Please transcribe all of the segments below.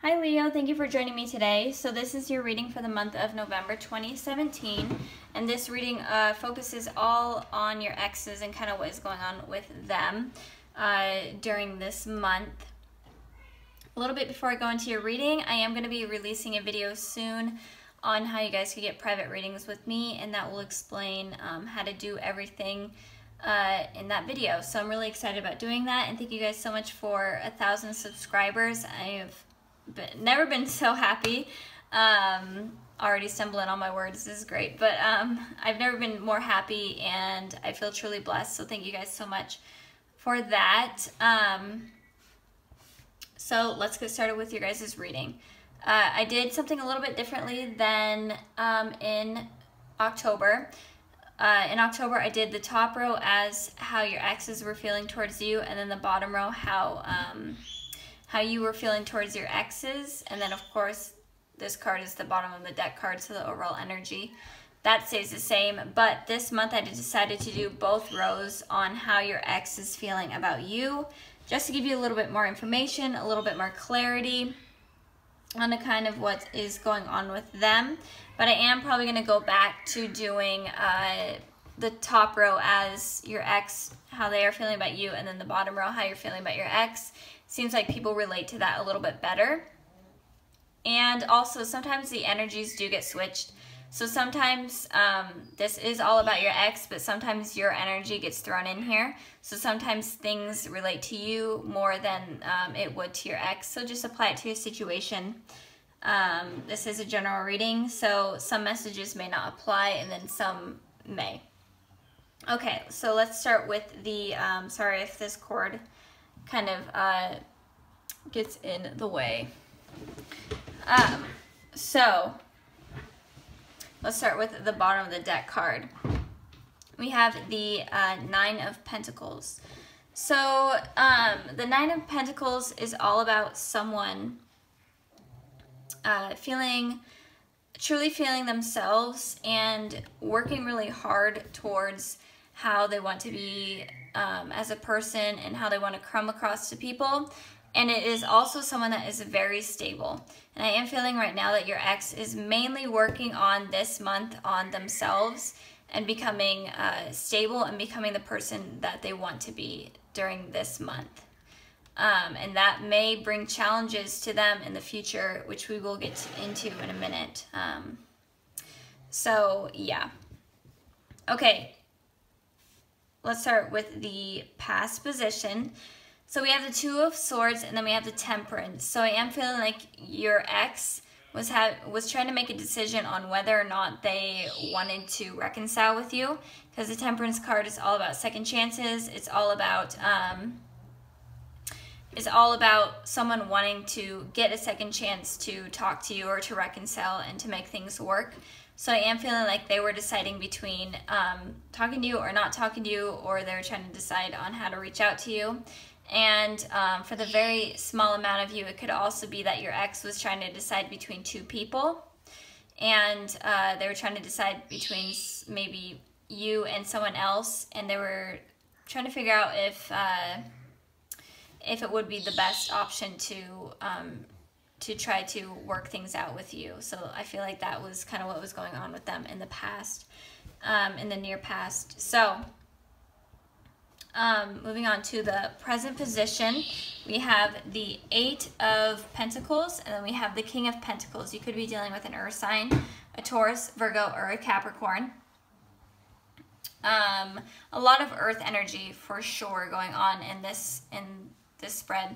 Hi Leo, thank you for joining me today. So this is your reading for the month of November 2017, and this reading focuses all on your exes and kind of what is going on with them during this month. A little bit before I go into your reading, I am going to be releasing a video soon on how you guys can get private readings with me, and that will explain how to do everything in that video. So I'm really excited about doing that, and thank you guys so much for 1,000 subscribers. I have never been so happy. Already stumbling on my words, this is great, but I've never been more happy, and I feel truly blessed, so thank you guys so much for that. So let's get started with your guys' reading. I did something a little bit differently than in October. In October, I did the top row as how your exes were feeling towards you, and then the bottom row how you were feeling towards your exes, and then of course this card is the bottom of the deck card, so the overall energy that stays the same. But this month I decided to do both rows on how your ex is feeling about you, just to give you a little bit more information, a little bit more clarity on the kind of what is going on with them. But I am probably going to go back to doing the top row as your ex, how they are feeling about you, and then the bottom row how you're feeling about your ex. Seems like people relate to that a little bit better. And also sometimes the energies do get switched. So sometimes this is all about your ex, but sometimes your energy gets thrown in here. So sometimes things relate to you more than it would to your ex. So just apply it to your situation. This is a general reading, so some messages may not apply and then some may. Okay, so let's start with the, sorry if this cord kind of gets in the way. So let's start with the bottom of the deck card. We have the Nine of Pentacles. So the Nine of Pentacles is all about someone truly feeling themselves and working really hard towards how they want to be as a person and how they want to come across to people. And it is also someone that is very stable. And I am feeling right now that your ex is mainly working on this month on themselves and becoming stable and becoming the person that they want to be during this month. And that may bring challenges to them in the future, which we will get into in a minute. So yeah. Okay. Let's start with the past position. So we have the Two of Swords, and then we have the Temperance. So I am feeling like your ex was trying to make a decision on whether or not they wanted to reconcile with you, because the Temperance card is all about second chances. It's all about someone wanting to get a second chance to talk to you or to reconcile and to make things work. So I am feeling like they were deciding between talking to you or not talking to you, or they were trying to decide on how to reach out to you. And for the very small amount of you, it could also be that your ex was trying to decide between two people, and they were trying to decide between maybe you and someone else, and they were trying to figure out if it would be the best option to try to work things out with you. So I feel like that was kind of what was going on with them in the past, in the near past. So moving on to the present position, we have the Eight of Pentacles, and then we have the King of Pentacles. You could be dealing with an earth sign, a Taurus, Virgo, or a Capricorn. A lot of earth energy for sure going on in this spread.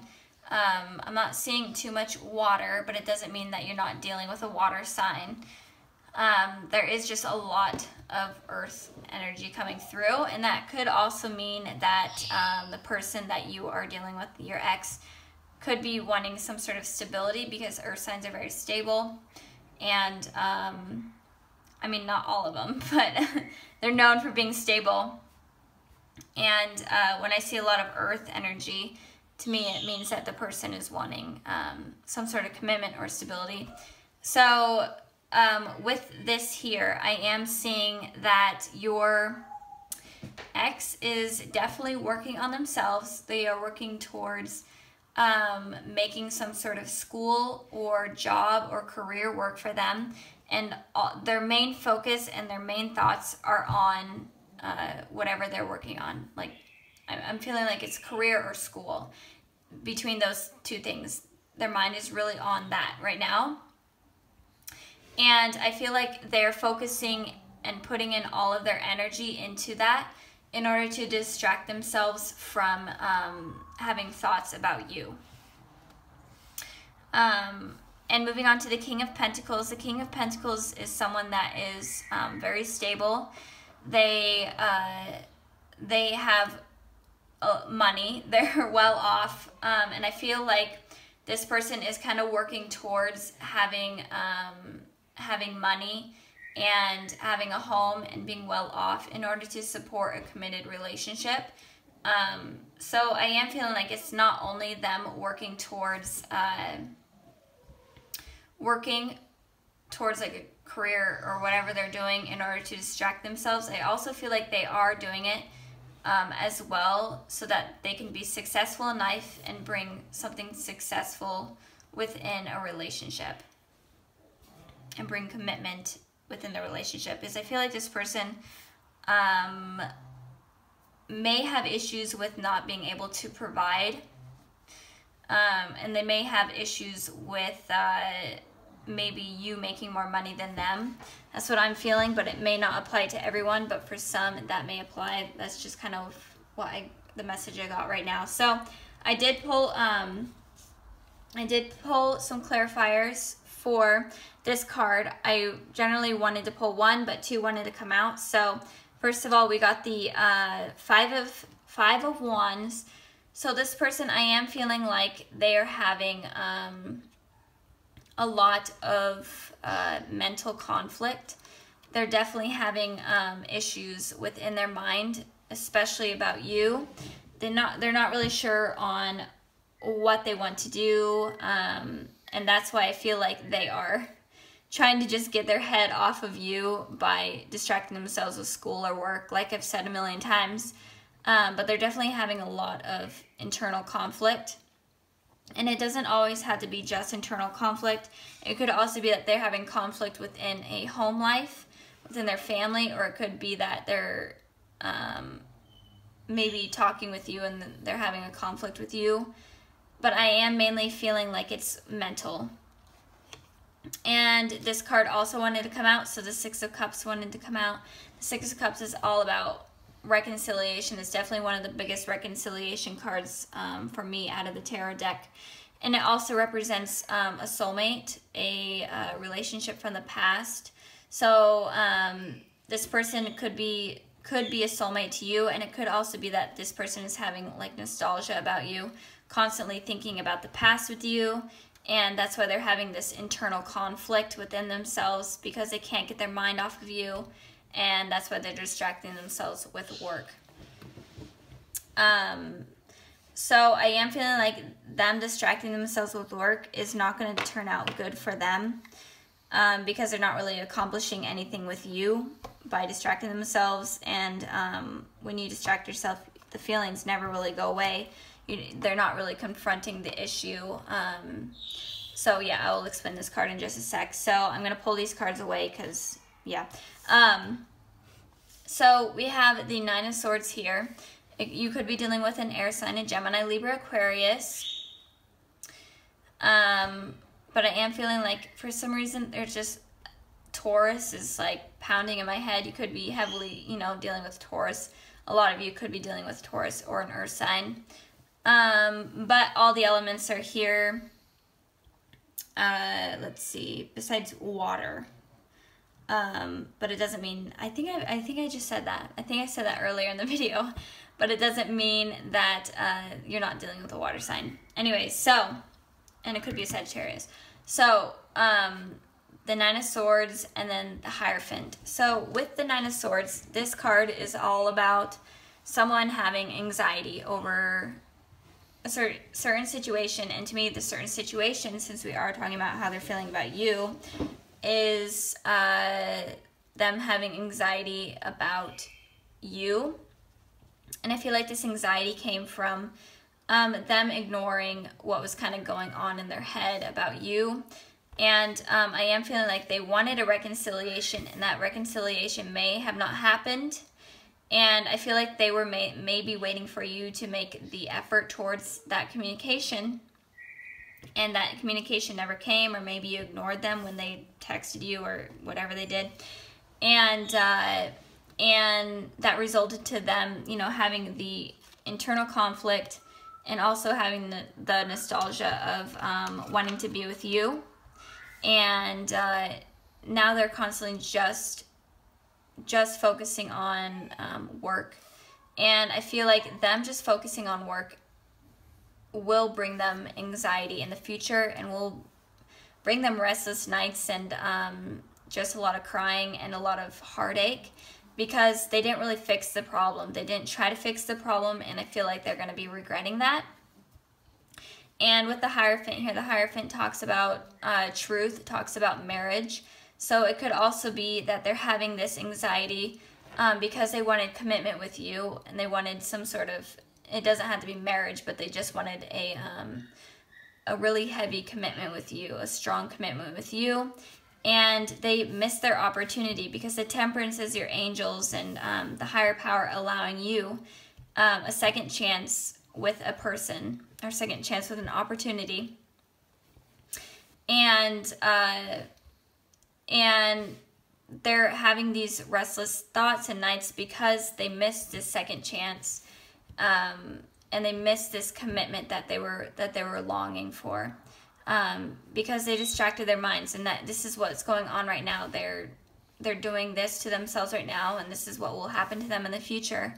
I'm not seeing too much water, but it doesn't mean that you're not dealing with a water sign. There is just a lot of earth energy coming through, and that could also mean that the person that you are dealing with, your ex, could be wanting some sort of stability, because earth signs are very stable. And I mean, not all of them, but they're known for being stable. And when I see a lot of earth energy, to me it means that the person is wanting some sort of commitment or stability. So with this here, I am seeing that your ex is definitely working on themselves. They are working towards making some sort of school or job or career work for them, and their main focus and their main thoughts are on whatever they're working on. Like, I'm feeling like it's career or school. Between those two things, their mind is really on that right now. And I feel like they're focusing and putting in all of their energy into that in order to distract themselves from having thoughts about you. And moving on to the King of Pentacles. The King of Pentacles is someone that is very stable. They have money. They're well off. And I feel like this person is kind of working towards having money and having a home and being well off in order to support a committed relationship. So I am feeling like it's not only them working towards like a career or whatever they're doing in order to distract themselves. I also feel like they are doing it as well so that they can be successful in life and bring something successful within a relationship and bring commitment within the relationship. Because I feel like this person may have issues with not being able to provide, and they may have issues with maybe you making more money than them. That's what I'm feeling, but it may not apply to everyone, but for some that may apply. That's just kind of what the message I got right now. So I did pull some clarifiers for this card. I generally wanted to pull one, but two wanted to come out. So first of all, we got the five of wands. So this person, I am feeling like they are having a lot of mental conflict. They're definitely having issues within their mind, especially about you. They're not really sure on what they want to do, and that's why I feel like they are trying to just get their head off of you by distracting themselves with school or work, like I've said a million times. But they're definitely having a lot of internal conflict. And it doesn't always have to be just internal conflict. It could also be that they're having conflict within a home life, within their family, or it could be that they're maybe talking with you and they're having a conflict with you. But I am mainly feeling like it's mental. And this card also wanted to come out, so the Six of Cups wanted to come out. The Six of Cups is all about reconciliation. Is definitely one of the biggest reconciliation cards for me out of the tarot deck, and it also represents a soulmate, a relationship from the past. So this person could be a soulmate to you, and it could also be that this person is having like nostalgia about you, constantly thinking about the past with you, and that's why they're having this internal conflict within themselves because they can't get their mind off of you. And that's why they're distracting themselves with work. So I am feeling like them distracting themselves with work is not going to turn out good for them because they're not really accomplishing anything with you by distracting themselves. And when you distract yourself, the feelings never really go away. They're not really confronting the issue. So yeah, I will explain this card in just a sec. So I'm going to pull these cards away because, yeah. So we have the Nine of Swords here. You could be dealing with an air sign, a Gemini, Libra, Aquarius. But I am feeling like for some reason there's just Taurus is like pounding in my head. You could be heavily, dealing with Taurus. A lot of you could be dealing with Taurus or an earth sign. But all the elements are here. Let's see, besides water. But it doesn't mean, I think I just said that. I think I said that earlier in the video, but it doesn't mean that you're not dealing with a water sign. Anyway, so, and it could be a Sagittarius. So, the Nine of Swords and then the Hierophant. So with the Nine of Swords, this card is all about someone having anxiety over a certain situation. And to me, the certain situation, since we are talking about how they're feeling about you, is them having anxiety about you. And I feel like this anxiety came from them ignoring what was kind of going on in their head about you. And I am feeling like they wanted a reconciliation, and that reconciliation may have not happened. And I feel like they were maybe waiting for you to make the effort towards that communication, and that communication never came, or maybe you ignored them when they texted you or whatever they did. And that resulted to them, you know, having the internal conflict and also having the nostalgia of wanting to be with you. And now they're constantly just focusing on work. And I feel like them just focusing on work will bring them anxiety in the future, and will bring them restless nights, and just a lot of crying and a lot of heartache, because they didn't really fix the problem. They didn't try to fix the problem, and I feel like they're going to be regretting that. And with the Hierophant here, the Hierophant talks about truth, talks about marriage. So it could also be that they're having this anxiety because they wanted commitment with you, and they wanted some sort of, it doesn't have to be marriage, but they just wanted a really heavy commitment with you, a strong commitment with you. And they missed their opportunity, because the Temperance is your angels, and the higher power allowing you a second chance with a person, or second chance with an opportunity. And they're having these restless thoughts and nights because they missed this second chance, and they missed this commitment that they were longing for, because they distracted their minds. And that this is what's going on right now. They're doing this to themselves right now, and this is what will happen to them in the future.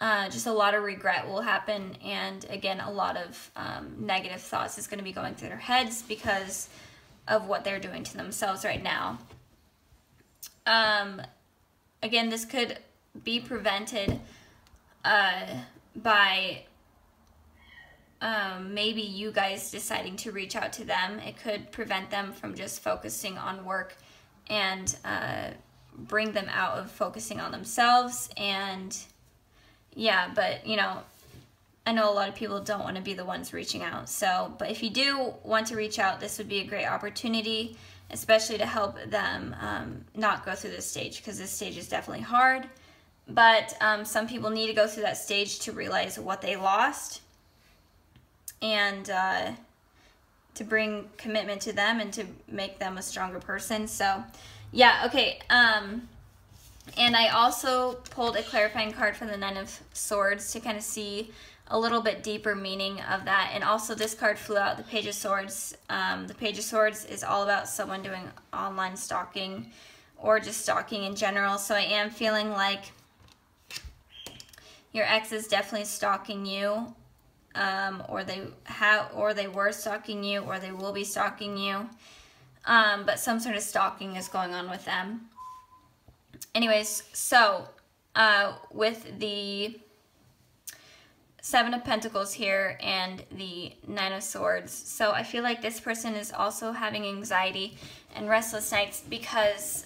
Just a lot of regret will happen, and again, a lot of negative thoughts is going to be going through their heads because of what they're doing to themselves right now. Again, this could be prevented by maybe you guys deciding to reach out to them. It could prevent them from just focusing on work, and bring them out of focusing on themselves. And yeah, but you know, I know a lot of people don't want to be the ones reaching out. So, but if you do want to reach out, this would be a great opportunity, especially to help them not go through this stage, because this stage is definitely hard. But some people need to go through that stage to realize what they lost, and to bring commitment to them, and to make them a stronger person. So yeah, okay. And I also pulled a clarifying card for the Nine of Swords to kind of see a little bit deeper meaning of that. And also this card flew out, the Page of Swords. The Page of Swords is all about someone doing online stalking, or just stalking in general. So I am feeling like your ex is definitely stalking you, or they were stalking you, or they will be stalking you. But some sort of stalking is going on with them. Anyways, so with the Seven of Pentacles here and the Nine of Swords, so I feel like this person is also having anxiety and restless nights because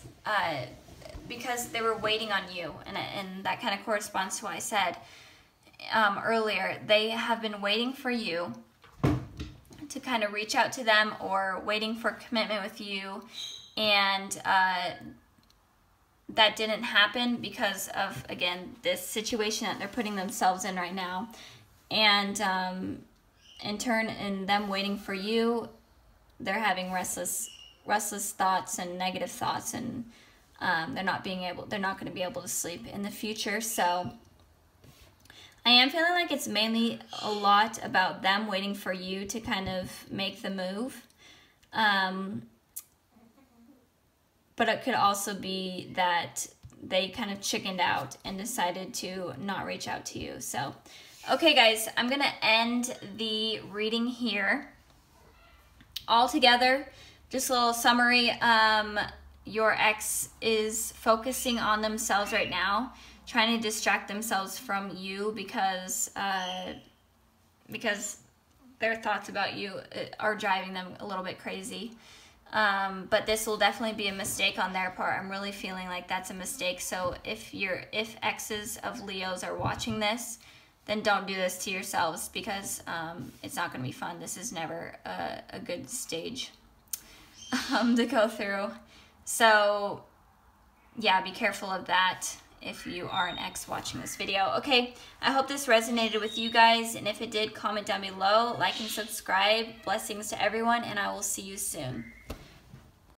they were waiting on you, and that kind of corresponds to what I said earlier. They have been waiting for you to kind of reach out to them, or waiting for commitment with you, and that didn't happen because of, again, this situation that they're putting themselves in right now. And in turn, in them waiting for you, they're having restless thoughts and negative thoughts, and they're not going to be able to sleep in the future. So I am feeling like it's mainly a lot about them waiting for you to kind of make the move. But it could also be that they kind of chickened out and decided to not reach out to you. So, okay guys, I'm going to end the reading here. All together, just a little summary. Your ex is focusing on themselves right now, trying to distract themselves from you because their thoughts about you are driving them a little bit crazy. But this will definitely be a mistake on their part. I'm really feeling like that's a mistake. So if exes of Leos are watching this, then don't do this to yourselves, because it's not going to be fun. This is never a good stage to go through. So yeah, be careful of that if you are an ex watching this video. Okay, I hope this resonated with you guys, and if it did, comment down below, like and subscribe. Blessings to everyone, and I will see you soon.